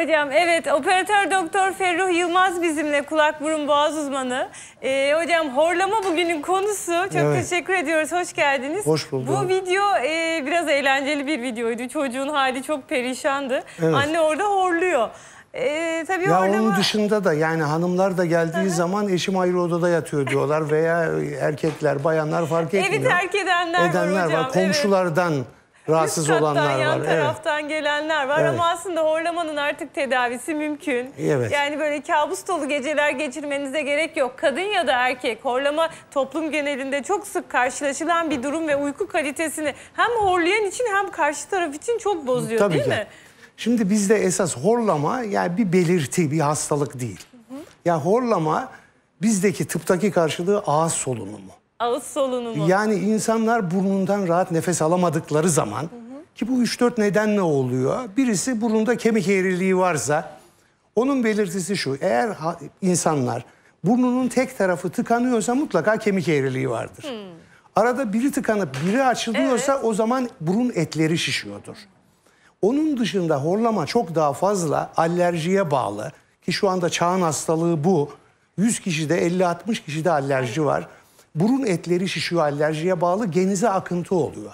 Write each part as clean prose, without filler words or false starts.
Hocam evet, operatör doktor Ferruh Yılmaz bizimle, kulak burun boğaz uzmanı. Hocam horlama bugünün konusu. Çok teşekkür ediyoruz. Hoş geldiniz. Hoş bulduk. Bu video biraz eğlenceli bir videoydu. Çocuğun hali çok perişandı. Evet. Anne orada horluyor. Tabii ya horlama... onun dışında da yani hanımlar da geldiği zaman eşim ayrı odada yatıyor diyorlar veya erkekler, bayanlar fark etmiyor. Evi terk edenler var hocam. Komşulardan rahatsız olanlar var. Yan taraftan gelenler var ama aslında horlamanın artık tedavisi mümkün. Evet. Yani böyle kabus dolu geceler geçirmenize gerek yok. Kadın ya da erkek, horlama toplum genelinde çok sık karşılaşılan bir durum ve uyku kalitesini hem horlayan için hem karşı taraf için çok bozuyor. Tabii değil ki. mi? Şimdi bizde esas horlama yani bir belirti, bir hastalık değil. Ya horlama bizdeki tıptaki karşılığı ağız solunumu. Ağız solunumu. Yani insanlar burnundan rahat nefes alamadıkları zaman ki bu 3-4 nedenle oluyor. Birisi burnunda kemik eğriliği varsa onun belirtisi şu: eğer insanlar burnunun tek tarafı tıkanıyorsa mutlaka kemik eğriliği vardır. Arada biri tıkanıp biri açılıyorsa o zaman burun etleri şişiyordur. Onun dışında horlama çok daha fazla alerjiye bağlı ki şu anda çağın hastalığı bu. 100 kişide 50-60 kişide alerji var. Burun etleri şişiyor, alerjiye bağlı, genize akıntı oluyor.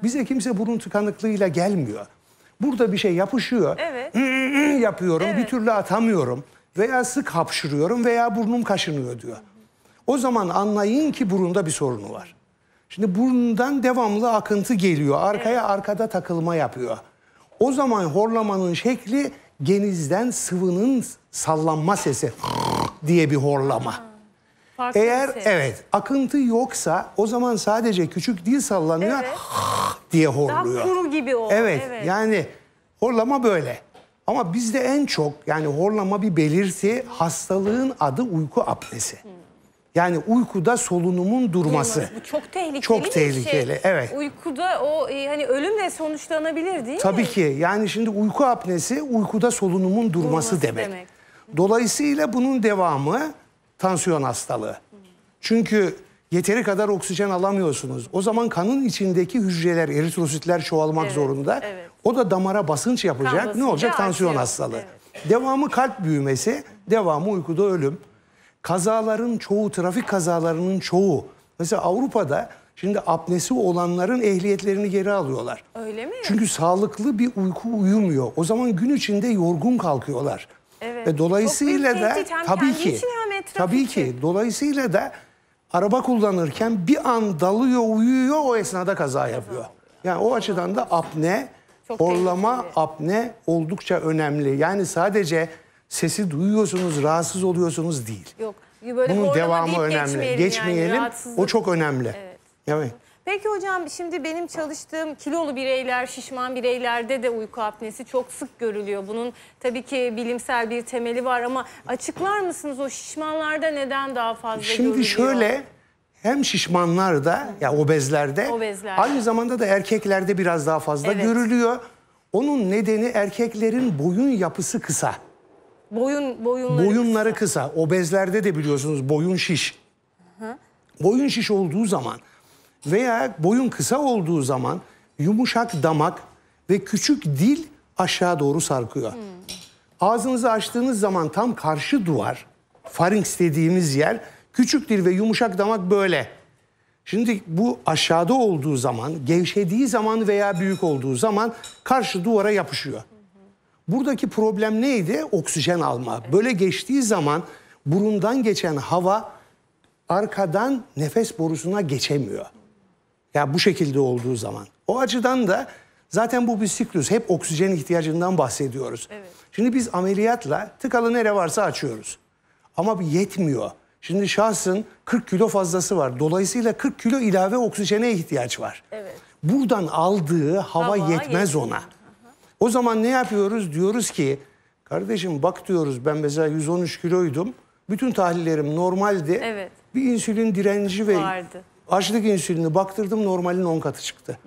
Bize kimse burun tıkanıklığıyla gelmiyor. Burada bir şey yapışıyor, yapıyorum, bir türlü atamıyorum veya sık hapşırıyorum veya burnum kaşınıyor diyor. O zaman anlayın ki burunda bir sorunu var. Şimdi burnundan devamlı akıntı geliyor, arkada takılma yapıyor. O zaman horlamanın şekli genizden sıvının sallanma sesi diye bir horlama. Eğer akıntı yoksa o zaman sadece küçük dil sallanıyor diye horluyor. Daha kuru gibi o. Evet, yani horlama böyle. Ama bizde en çok yani horlama bir belirti, hastalığın adı uyku apnesi. Yani uykuda solunumun durması. Bu çok tehlikeli. Çok tehlikeli, şey. evet. Uykuda o hani ölümle sonuçlanabilir değil mi? Tabii ki. Yani şimdi uyku apnesi uykuda solunumun durması demek. Dolayısıyla bunun devamı tansiyon hastalığı. Çünkü yeteri kadar oksijen alamıyorsunuz. O zaman kanın içindeki hücreler, eritrositler çoğalmak zorunda. O da damara basınç yapacak. Ne olacak? Tansiyon hastalığı. Devamı kalp büyümesi, devamı uykuda ölüm. Kazaların çoğu, trafik kazalarının çoğu. Mesela Avrupa'da şimdi apnesi olanların ehliyetlerini geri alıyorlar. Öyle mi? Çünkü sağlıklı bir uyku uyumuyor. O zaman gün içinde yorgun kalkıyorlar. Ve dolayısıyla da tabii ki dolayısıyla da araba kullanırken bir an dalıyor, uyuyor, o esnada kaza yapıyor. Yani o açıdan da apne, horlama, apne oldukça önemli. Yani sadece sesi duyuyorsunuz, rahatsız oluyorsunuz değil. Yok. Böyle bunun devamı önemli. Geçmeyelim. Yani, o çok önemli. Evet. Peki hocam, şimdi benim çalıştığım kilolu bireyler, şişman bireylerde de uyku apnesi çok sık görülüyor. Bunun tabii ki bilimsel bir temeli var ama açıklar mısınız, o şişmanlarda neden daha fazla görülüyor? Şimdi şöyle, hem şişmanlarda, ya obezlerde, aynı zamanda da erkeklerde biraz daha fazla görülüyor. Onun nedeni erkeklerin boyun yapısı kısa. Boyunları kısa. Obezlerde de biliyorsunuz boyun şiş. Boyun şiş olduğu zaman veya boyun kısa olduğu zaman yumuşak damak ve küçük dil aşağı doğru sarkıyor. Ağzınızı açtığınız zaman tam karşı duvar, farinks dediğimiz yer, küçük dil ve yumuşak damak böyle. Şimdi bu aşağıda olduğu zaman, gevşediği zaman veya büyük olduğu zaman karşı duvara yapışıyor. Buradaki problem neydi? Oksijen alma. Böyle geçtiği zaman burundan geçen hava arkadan nefes borusuna geçemiyor. Ya bu şekilde olduğu zaman. O açıdan da zaten bu bir siklus. Hep oksijen ihtiyacından bahsediyoruz. Şimdi biz ameliyatla tıkalı nere varsa açıyoruz. Ama yetmiyor. Şimdi şahsın 40 kilo fazlası var. Dolayısıyla 40 kilo ilave oksijene ihtiyaç var. Buradan aldığı hava yetmez ona. O zaman ne yapıyoruz? Diyoruz ki kardeşim bak diyoruz, ben mesela 113 kiloydum. Bütün tahlillerim normaldi. Bir insülin direnci ve açlık insülini baktırdım, normalin 10 katı çıktı.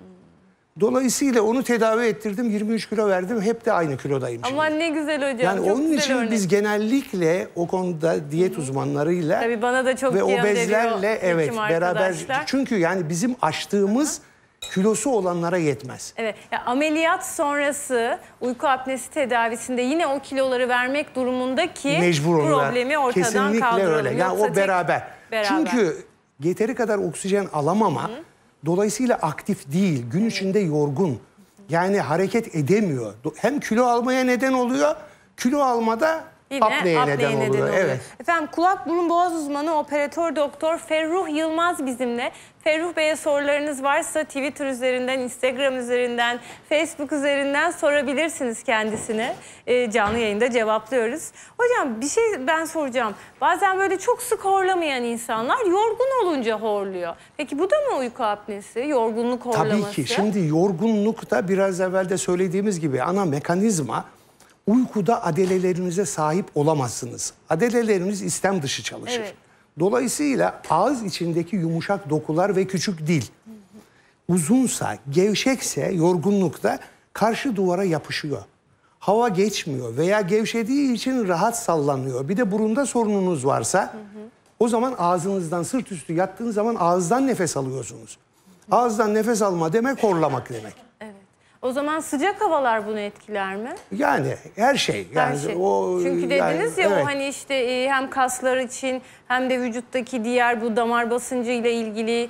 Dolayısıyla onu tedavi ettirdim, 23 kilo verdim, hep de aynı kilodayım şimdi. Aman ne güzel hocam. Yani çok onun için biz genellikle o konuda diyet uzmanlarıyla bana da çok ve obezlerle beraber, çünkü yani bizim açtığımız kilosu olanlara yetmez. Evet. Ya ameliyat sonrası uyku apnesi tedavisinde yine o kiloları vermek durumundaki Mecbur oluyorlar. problemi ortadan Kesinlikle kaldıralım. öyle. Yani Yoksa o beraber. Çünkü yeteri kadar oksijen alamama dolayısıyla aktif değil. Gün içinde yorgun. Yani hareket edemiyor. Hem kilo almaya neden oluyor. Kilo almada yine apneye neden oluyor. Evet. Efendim kulak burun boğaz uzmanı operatör doktor Ferruh Yılmaz bizimle. Ferruh Bey'e sorularınız varsa Twitter üzerinden, Instagram üzerinden, Facebook üzerinden sorabilirsiniz kendisine. Canlı yayında cevaplıyoruz. Hocam bir şey ben soracağım. Bazen böyle çok sık horlamayan insanlar yorgun olunca horluyor. Peki bu da mı uyku apnesi, yorgunluk horlaması? Tabii ki. Şimdi yorgunlukta biraz evvel de söylediğimiz gibi ana mekanizma, uykuda adelelerinize sahip olamazsınız. Adeleleriniz istem dışı çalışır. Evet. Dolayısıyla ağız içindeki yumuşak dokular ve küçük dil uzunsa, gevşekse yorgunlukta karşı duvara yapışıyor. Hava geçmiyor veya gevşediği için rahat sallanıyor. Bir de burunda sorununuz varsa o zaman ağzınızdan sırt üstü yattığınız zaman ağızdan nefes alıyorsunuz. Ağızdan nefes alma demek horlamak demek. O zaman sıcak havalar bunu etkiler mi? Yani her şey. Yani Her şey. o, Çünkü yani, dediniz ya evet. o hani işte hem kaslar için hem de vücuttaki diğer bu damar basıncı ile ilgili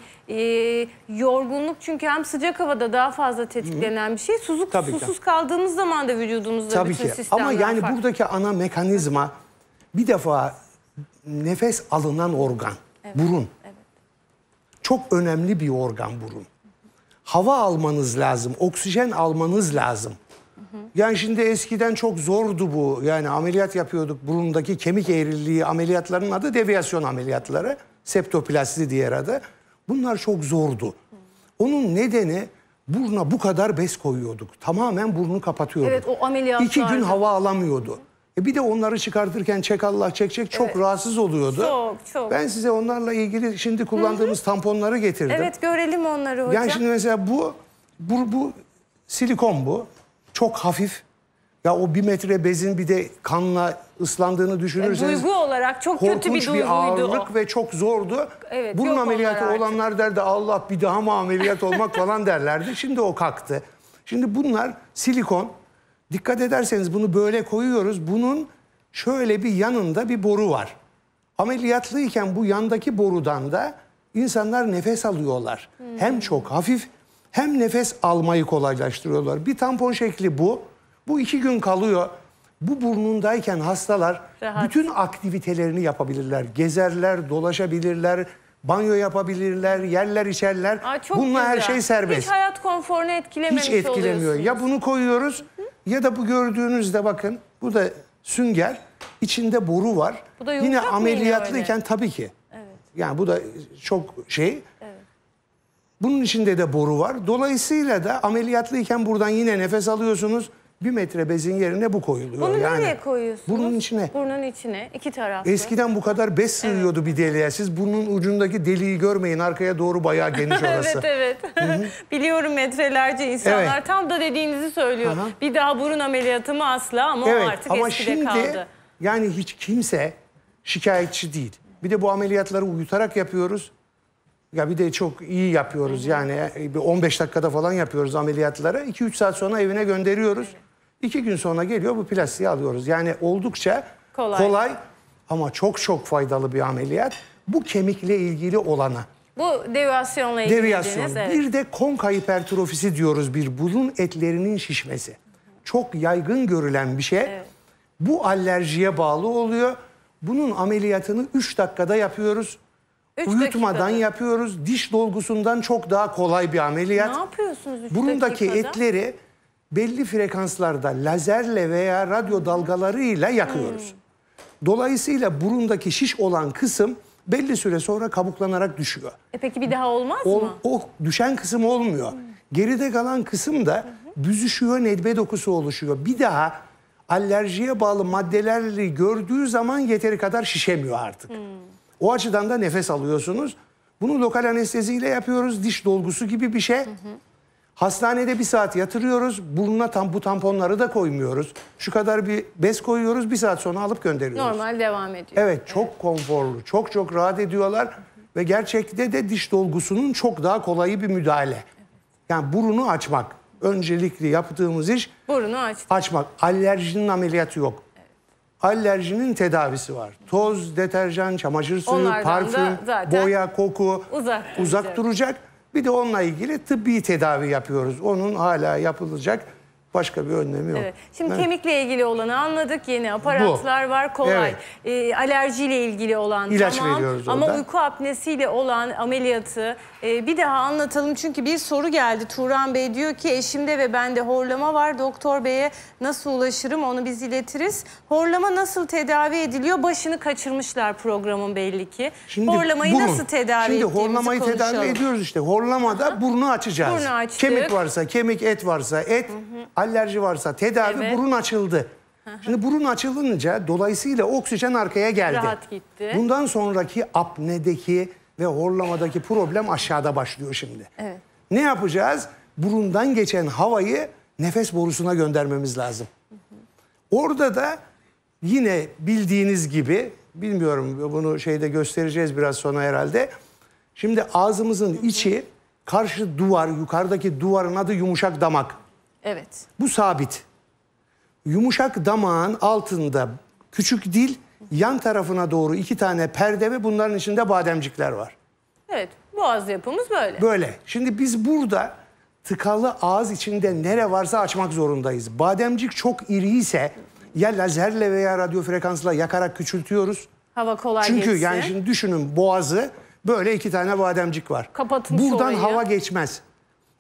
yorgunluk, çünkü hem sıcak havada daha fazla tetiklenen bir şey. Susuz kaldığımız zaman da vücudumuzda Tabii bütün ki. sistemler Ama yani farklı. buradaki ana mekanizma bir defa nefes alınan organ. Burun. Evet. Çok önemli bir organ burun. Hava almanız lazım, oksijen almanız lazım. Yani şimdi eskiden çok zordu bu. Yani ameliyat yapıyorduk, burundaki kemik eğriliği ameliyatlarının adı deviyasyon ameliyatları. Septoplasti diğer adı. Bunlar çok zordu. Onun nedeni buruna bu kadar bez koyuyorduk. Tamamen burnunu kapatıyorduk. Evet, o ameliyatlarda. 2 gün hava alamıyordu. Bir de onları çıkartırken çek Allah çek çok rahatsız oluyordu. Çok. Ben size onlarla ilgili şimdi kullandığımız tamponları getirdim. Evet, görelim onları hocam. Yani şimdi mesela bu silikon bu. Çok hafif. Ya o 1 metre bezin bir de kanla ıslandığını düşünürseniz Duygu olarak çok kötü bir korkunç duyguydu bir ağırlık o. ve çok zordu. Evet, Burun yok ameliyatı onlar olanlar derdi Allah bir daha mı ameliyat olmak falan derlerdi. Şimdi o kalktı. Şimdi bunlar silikon. Dikkat ederseniz bunu böyle koyuyoruz. Bunun şöyle bir yanında bir boru var. Ameliyatlıyken bu yandaki borudan da insanlar nefes alıyorlar. Hem çok hafif hem nefes almayı kolaylaştırıyorlar. Bir tampon şekli bu. Bu 2 gün kalıyor. Bu burnundayken hastalar rahat. Bütün aktivitelerini yapabilirler. Gezerler, dolaşabilirler, banyo yapabilirler, yerler içerler. Bununla her şey serbest. Hiç hayat konforunu etkilememiş Hiç etkilemiyor. oluyorsunuz. Ya bunu koyuyoruz ya da bu gördüğünüzde bakın bu da sünger. İçinde boru var. Bu da yine yumuşak mı ameliyatlıyken tabii ki. Evet. Yani bu da çok şey. Evet. Bunun içinde de boru var. Dolayısıyla da ameliyatlıyken buradan yine nefes alıyorsunuz. 1 metre bezin yerine bu koyuluyor. Bunu yani, nereye koyuyorsunuz? Burnun içine. Burnun içine, 2 taraflı. Eskiden bu kadar bez sığıyordu bir deliğe. Siz burnun ucundaki deliği görmeyin. Arkaya doğru bayağı geniş orası. Evet. Biliyorum, metrelerce insanlar Evet. tam da dediğinizi söylüyor. Aha. Bir daha burun ameliyatı mı asla, ama o artık ama eskide şimdi, kaldı. yani hiç kimse şikayetçi değil. Bir de bu ameliyatları uyutarak yapıyoruz. Ya bir de çok iyi yapıyoruz. Yani bir 15 dakikada falan yapıyoruz ameliyatları. 2-3 saat sonra evine gönderiyoruz. 2 gün sonra geliyor bu plastiği alıyoruz. Yani oldukça kolay ama çok faydalı bir ameliyat. Bu kemikle ilgili olana. Bu deviyasyonla ilgili. Deviyasyon. Evet. Bir de konka hipertrofisi diyoruz, bir burun etlerinin şişmesi. Çok yaygın görülen bir şey. Evet. Bu alerjiye bağlı oluyor. Bunun ameliyatını 3 dakikada yapıyoruz. 3 Uyutmadan dakikada. yapıyoruz. Diş dolgusundan çok daha kolay bir ameliyat. Ne yapıyorsunuz 3 Burundaki dakikada? etleri belli frekanslarda lazerle veya radyo dalgalarıyla yakıyoruz. Dolayısıyla burundaki şiş olan kısım belli süre sonra kabuklanarak düşüyor. Peki bir daha olmaz mı? O düşen kısım olmuyor. Geride kalan kısım da büzüşüyor, nedbe dokusu oluşuyor. Bir daha alerjiye bağlı maddelerle gördüğü zaman yeteri kadar şişemiyor artık. O açıdan da nefes alıyorsunuz. Bunu lokal anesteziyle yapıyoruz. Diş dolgusu gibi bir şey. Hastanede 1 saat yatırıyoruz. Burnuna bu tamponları da koymuyoruz. Şu kadar bir bez koyuyoruz. 1 saat sonra alıp gönderiyoruz. Normal devam ediyor. Evet, çok konforlu, çok rahat ediyorlar ve gerçekte de diş dolgusunun çok daha kolayı bir müdahale. Yani burunu açmak. Öncelikli yaptığımız iş Burunu açmak. Alerjinin ameliyatı yok. Alerjinin tedavisi var. Toz, deterjan, çamaşır suyu, Onlardan parfüm, zaten boya, koku uzak duracak. Bir de onunla ilgili tıbbi tedavi yapıyoruz. Onun hala yapılacak başka bir önlemi yok. Evet. Şimdi kemikle ilgili olanı anladık. Yeni aparatlar var. Kolay. Alerjiyle ilgili olan İlaç tamam. veriyoruz Ama orada. uyku apnesiyle olan ameliyatı bir daha anlatalım. Çünkü bir soru geldi. Turan Bey diyor ki eşimde ve bende horlama var. Doktor Bey'e nasıl ulaşırım onu biz iletiriz. Horlama nasıl tedavi ediliyor? Başını kaçırmışlar programın belli ki. Horlamayı nasıl tedavi ettiğimizi horlamayı konuşalım. tedavi ediyoruz işte. Horlamada burnu açacağız. Burnu açtık. Kemik varsa kemik, et varsa et, alerji varsa tedavi, burun açıldı. Şimdi burun açılınca dolayısıyla oksijen arkaya geldi. Rahat gitti. Bundan sonraki apnedeki ve horlamadaki problem aşağıda başlıyor şimdi. Evet. Ne yapacağız? Burundan geçen havayı nefes borusuna göndermemiz lazım. Orada da yine bildiğiniz gibi, bilmiyorum bunu şeyde göstereceğiz biraz sonra herhalde. Şimdi ağzımızın içi karşı duvar, yukarıdaki duvarın adı yumuşak damak. Evet. Bu sabit. Yumuşak damağın altında küçük dil, yan tarafına doğru 2 tane perde ve bunların içinde bademcikler var. Evet. Boğaz yapımız böyle. Böyle. Şimdi biz burada tıkalı ağız içinde nere varsa açmak zorundayız. Bademcik çok iri ise ya lazerle veya radyo frekansla yakarak küçültüyoruz. Hava kolay Çünkü geçsin. yani şimdi düşünün boğazı böyle 2 tane bademcik var. Kapatın Buradan orayı. hava geçmez.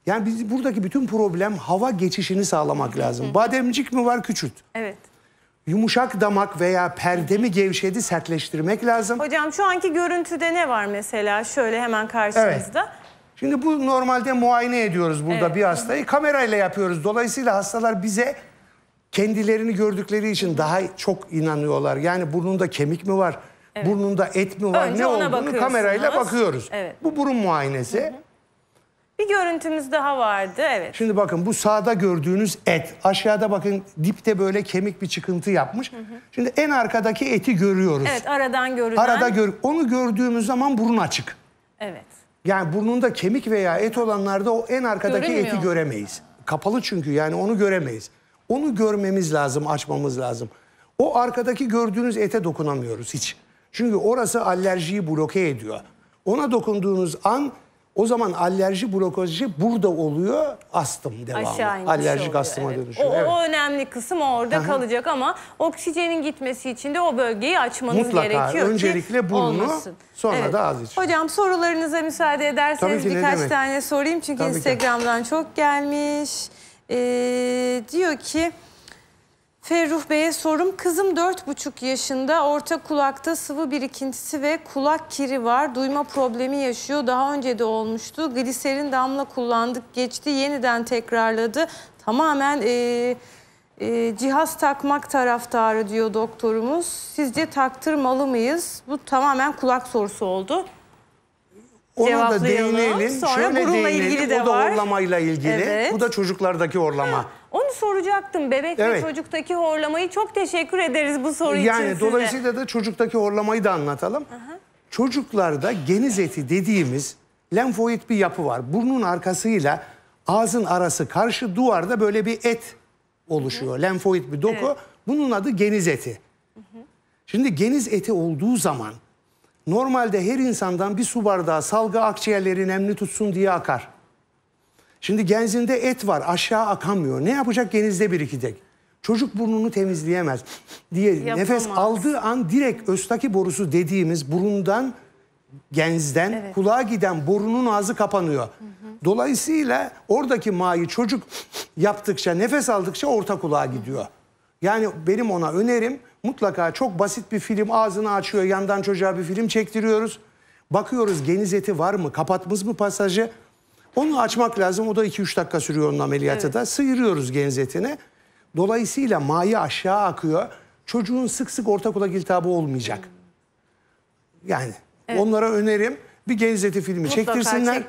Yani biz buradaki bütün problem hava geçişini sağlamak lazım. Bademcik mi var, küçült. Evet. Yumuşak damak veya perde mi gevşedi, sertleştirmek lazım. Hocam şu anki görüntüde ne var mesela? Şöyle hemen karşımızda. Şimdi bu normalde muayene ediyoruz burada bir hastayı. Kamerayla yapıyoruz. Dolayısıyla hastalar bize kendilerini gördükleri için daha çok inanıyorlar. Yani burnunda kemik mi var, burnunda et mi var, Önce ne ona olduğunu bakıyorsunuz. kamerayla bakıyoruz. Evet. Bu burun muayenesi. Bir görüntümüz daha vardı. Evet. Şimdi bakın bu sağda gördüğünüz et. Aşağıda bakın dipte böyle kemik bir çıkıntı yapmış. Şimdi en arkadaki eti görüyoruz. Evet, aradan görünen. Onu gördüğümüz zaman burun açık. Evet. Yani burnunda kemik veya et olanlarda o en arkadaki Görünmüyor. eti göremeyiz. Kapalı çünkü, yani onu göremeyiz. Onu görmemiz lazım, açmamız lazım. O arkadaki gördüğünüz ete dokunamıyoruz hiç. Çünkü orası alerjiyi bloke ediyor. Ona dokunduğunuz an o zaman alerji blokajı burada oluyor, astım devamı. Aşağı inmiş Alerjik oluyor, astıma evet. dönüşüyor. Evet. O önemli kısım orada kalacak ama oksijenin gitmesi için de o bölgeyi açmanız Mutlaka. gerekiyor ki Öncelikle burnu, olmasın. sonra da ağız için. Hocam sorularınıza müsaade ederseniz Tabii ki, ne birkaç demek. tane sorayım. Çünkü Tabii ki. Instagram'dan çok gelmiş. Diyor ki Ferruh Bey'e sorum. Kızım 4,5 yaşında, orta kulakta sıvı birikintisi ve kulak kiri var. Duyma problemi yaşıyor. Daha önce de olmuştu. Gliserin damla kullandık, geçti. Yeniden tekrarladı. Tamamen cihaz takmak taraftarı diyor doktorumuz. Sizce taktırmalı mıyız? Bu tamamen kulak sorusu oldu. Ona da Cevaplayalım. değinelim. Sonra Şöyle burunla değinelim. ilgili de o da var. horlamayla ilgili. Evet. Bu da çocuklardaki horlama. Onu soracaktım. Bebek ve çocuktaki horlamayı, çok teşekkür ederiz bu soru için Yani size. dolayısıyla da çocuktaki horlamayı da anlatalım. Çocuklarda geniz eti dediğimiz lenfoid bir yapı var. Burnun arkasıyla ağzın arası karşı duvarda böyle bir et oluşuyor. Lenfoid bir doku. Evet. Bunun adı geniz eti. Şimdi geniz eti olduğu zaman normalde her insandan bir su bardağı salgı akciğerleri nemli tutsun diye akar. Şimdi genzinde et var, aşağı akamıyor. Ne yapacak? Genizde birikecek. Çocuk burnunu temizleyemez diye Yapamaz. nefes aldığı an direkt östaki borusu dediğimiz burundan, genzden kulağa giden borunun ağzı kapanıyor. Dolayısıyla oradaki mayı çocuk yaptıkça, nefes aldıkça orta kulağa gidiyor. Yani benim ona önerim, mutlaka çok basit bir film, ağzını açıyor, yandan çocuğa bir film çektiriyoruz. Bakıyoruz geniz eti var mı, kapatmış mı pasajı? Onu açmak lazım. O da 2-3 dakika sürüyor onun ameliyatı da. Sıyırıyoruz geniz etini. Dolayısıyla mayı aşağı akıyor. Çocuğun sık sık orta kulak iltihabı olmayacak. Yani onlara önerim bir geniz eti filmi çektirsinler.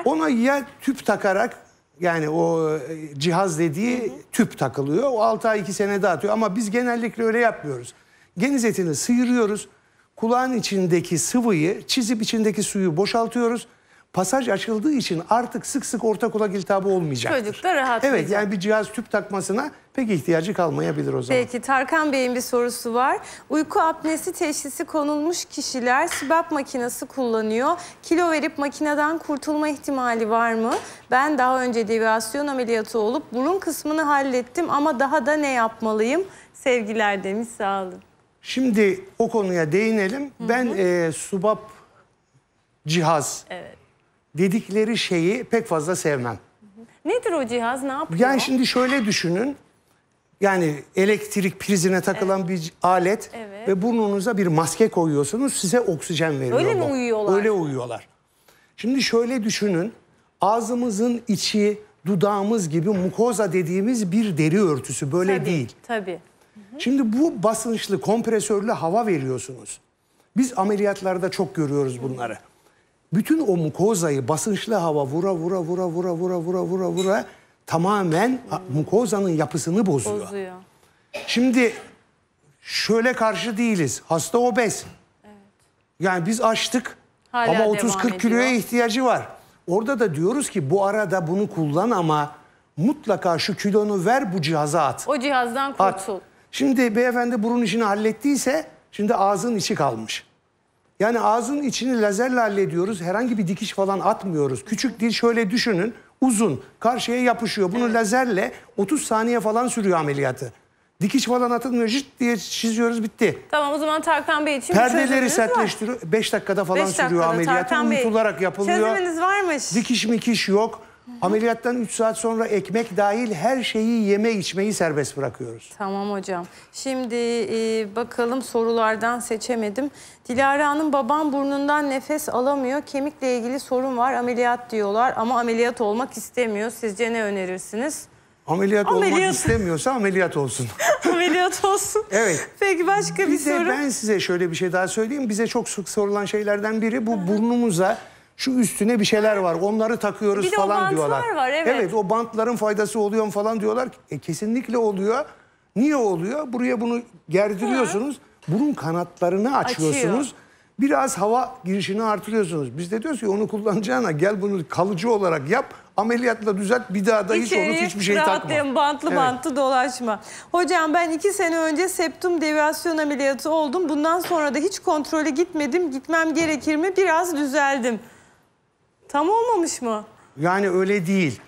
Ona ya tüp takarak, yani o cihaz dediği tüp takılıyor. O 6 ay 2 sene atıyor ama biz genellikle öyle yapmıyoruz. Geniz etini sıyırıyoruz. Kulağın içindeki sıvıyı çizip içindeki suyu boşaltıyoruz. Pasaj açıldığı için artık sık sık orta kulak iltihabı olmayacaktır. Çocuk da rahatlayacak. Evet, yani bir cihaz tüp takmasına pek ihtiyacı kalmayabilir o zaman. Peki, Tarkan Bey'in bir sorusu var. Uyku apnesi teşhisi konulmuş kişiler CPAP makinesi kullanıyor. Kilo verip makineden kurtulma ihtimali var mı? Ben daha önce deviyasyon ameliyatı olup burun kısmını hallettim ama daha da ne yapmalıyım? Sevgiler demiş, sağ olun. Şimdi o konuya değinelim. Ben subap cihaz dedikleri şeyi pek fazla sevmem. Nedir o cihaz? Ne yapıyor? Yani şimdi şöyle düşünün. Yani elektrik prizine takılan bir alet ve burnunuza bir maske koyuyorsunuz. Size oksijen veriyor. Öyle mi uyuyorlar? Öyle uyuyorlar. Şimdi şöyle düşünün. Ağzımızın içi, dudağımız gibi mukoza dediğimiz bir deri örtüsü. Böyle Tabii, değil. tabii. Şimdi bu basınçlı, kompresörlü hava veriyorsunuz. Biz ameliyatlarda çok görüyoruz bunları. Bütün o mukozayı basınçlı hava vura tamamen mukozanın yapısını bozuyor. Şimdi şöyle karşı değiliz. Hasta obez. Yani biz açtık Hala ama devam 30-40 kiloya ediyor. ihtiyacı var. Orada da diyoruz ki bu arada bunu kullan ama mutlaka şu kilonu ver, bu cihaza at. O cihazdan At. kurtul. Şimdi beyefendi burun işini hallettiyse şimdi ağzın içi kalmış. Yani ağzın içini lazerle hallediyoruz. Herhangi bir dikiş falan atmıyoruz. Küçük dil şöyle düşünün. Uzun. Karşıya yapışıyor. Bunu lazerle 30 saniye falan sürüyor ameliyatı. Dikiş falan atılmıyor. Jıt diye çiziyoruz, bitti. Tamam, o zaman Tarkan Bey için Perdeleri sertleştiriyor. 5 dakikada falan sürüyor ameliyatı. Uyutularak yapılıyor. Çözümünüz varmış. Dikiş mikiş yok. Ameliyattan 3 saat sonra ekmek dahil her şeyi yeme içmeyi serbest bırakıyoruz. Tamam hocam. Şimdi bakalım, sorulardan seçemedim. Dilara'nın babam burnundan nefes alamıyor. Kemikle ilgili sorun var. Ameliyat diyorlar ama ameliyat olmak istemiyor. Sizce ne önerirsiniz? Ameliyat olmak istemiyorsa ameliyat olsun. Ameliyat olsun. Evet. Peki, başka bir Bize, soru. ben size şöyle bir şey daha söyleyeyim. Bize çok sık sorulan şeylerden biri bu, burnumuza şu üstüne bir şeyler var. Onları takıyoruz Bir de o falan diyorlar. bantlar var, evet. Evet, o bantların faydası oluyor mu falan diyorlar. Kesinlikle oluyor. Niye oluyor? Buraya bunu gerdiriyorsunuz. Burun kanatlarını açıyorsunuz. Biraz hava girişini artırıyorsunuz. Biz de diyoruz ki onu kullanacağına gel bunu kalıcı olarak yap. Ameliyatla düzelt, bir daha da hiç unut, hiçbir şey takma. Bantlı dolaşma. Hocam, ben 2 sene önce septum deviyasyon ameliyatı oldum. Bundan sonra da hiç kontrole gitmedim. Gitmem gerekir mi? Biraz düzeldim. Tam olmamış mı? Yani öyle değil.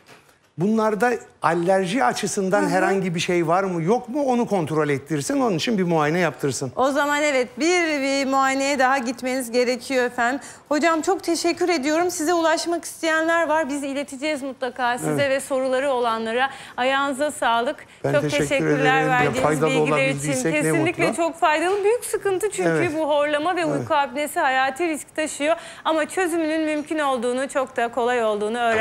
Bunlarda alerji açısından herhangi bir şey var mı yok mu onu kontrol ettirsin. Onun için bir muayene yaptırsın. O zaman evet, bir muayeneye daha gitmeniz gerekiyor efendim. Hocam, çok teşekkür ediyorum. Size ulaşmak isteyenler var. Biz ileteceğiz mutlaka size ve soruları olanlara. Ayağınıza sağlık. Ben çok teşekkür teşekkürler ederim. verdiğiniz Faydalı bilgiler için. olabildiysek ne Kesinlikle mutlu. çok faydalı. Büyük sıkıntı çünkü bu horlama ve uyku apnesi hayati risk taşıyor. Ama çözümünün mümkün olduğunu, çok da kolay olduğunu öğrendik.